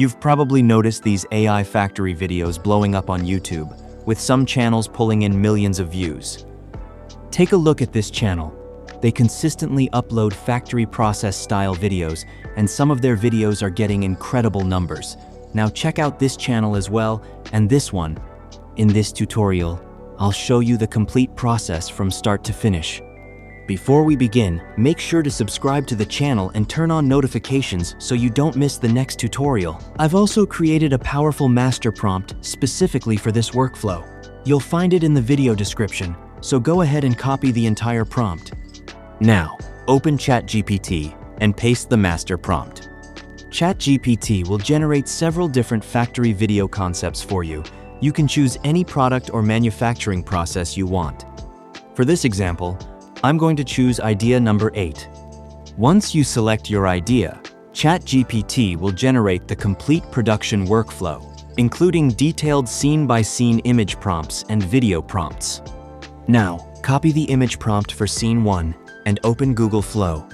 You've probably noticed these AI factory videos blowing up on YouTube, with some channels pulling in millions of views. Take a look at this channel. They consistently upload factory process style videos, and some of their videos are getting incredible numbers. Now check out this channel as well, and this one. In this tutorial, I'll show you the complete process from start to finish. Before we begin, make sure to subscribe to the channel and turn on notifications so you don't miss the next tutorial. I've also created a powerful master prompt specifically for this workflow. You'll find it in the video description, so go ahead and copy the entire prompt. Now, open ChatGPT and paste the master prompt. ChatGPT will generate several different factory video concepts for you. You can choose any product or manufacturing process you want. For this example, I'm going to choose idea number 8. Once you select your idea, ChatGPT will generate the complete production workflow, including detailed scene-by-scene image prompts and video prompts. Now, copy the image prompt for scene 1 and open Google Flow.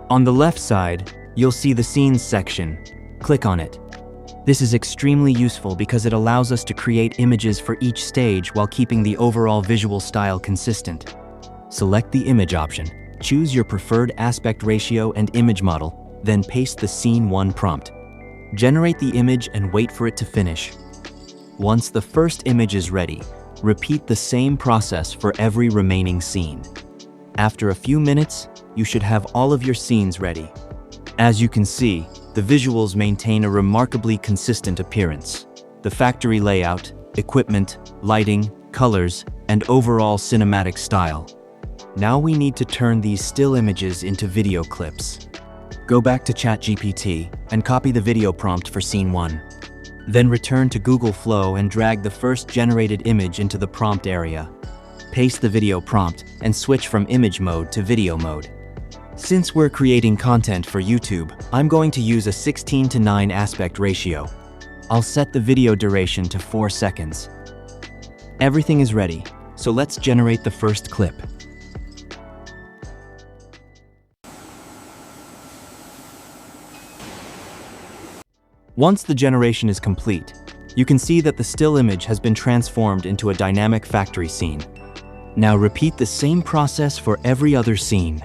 On the left side, you'll see the Scenes section. Click on it. This is extremely useful because it allows us to create images for each stage while keeping the overall visual style consistent. Select the image option, choose your preferred aspect ratio and image model, then paste the Scene 1 prompt. Generate the image and wait for it to finish. Once the first image is ready, repeat the same process for every remaining scene. After a few minutes, you should have all of your scenes ready. As you can see, the visuals maintain a remarkably consistent appearance. The factory layout, equipment, lighting, colors, and overall cinematic style. Now we need to turn these still images into video clips. Go back to ChatGPT and copy the video prompt for scene 1. Then return to Google Flow and drag the first generated image into the prompt area. Paste the video prompt and switch from image mode to video mode. Since we're creating content for YouTube, I'm going to use a 16:9 aspect ratio. I'll set the video duration to 4 seconds. Everything is ready, so let's generate the first clip. Once the generation is complete, you can see that the still image has been transformed into a dynamic factory scene. Now repeat the same process for every other scene.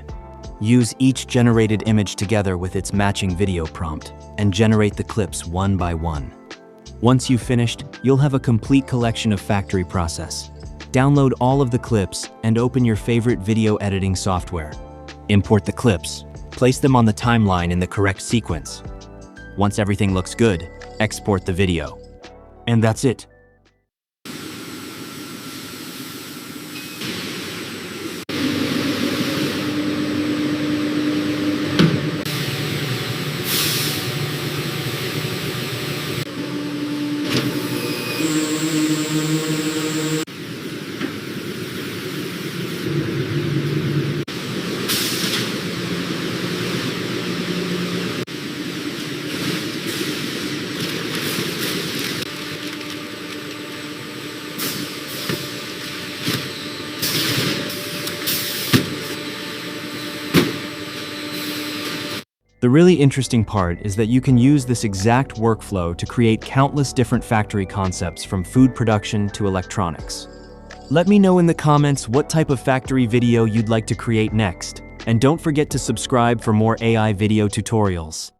Use each generated image together with its matching video prompt and generate the clips one by one. Once you've finished, you'll have a complete collection of factory process. Download all of the clips and open your favorite video editing software. Import the clips, place them on the timeline in the correct sequence. Once everything looks good, export the video. And that's it. The really interesting part is that you can use this exact workflow to create countless different factory concepts from food production to electronics. Let me know in the comments what type of factory video you'd like to create next, and don't forget to subscribe for more AI video tutorials.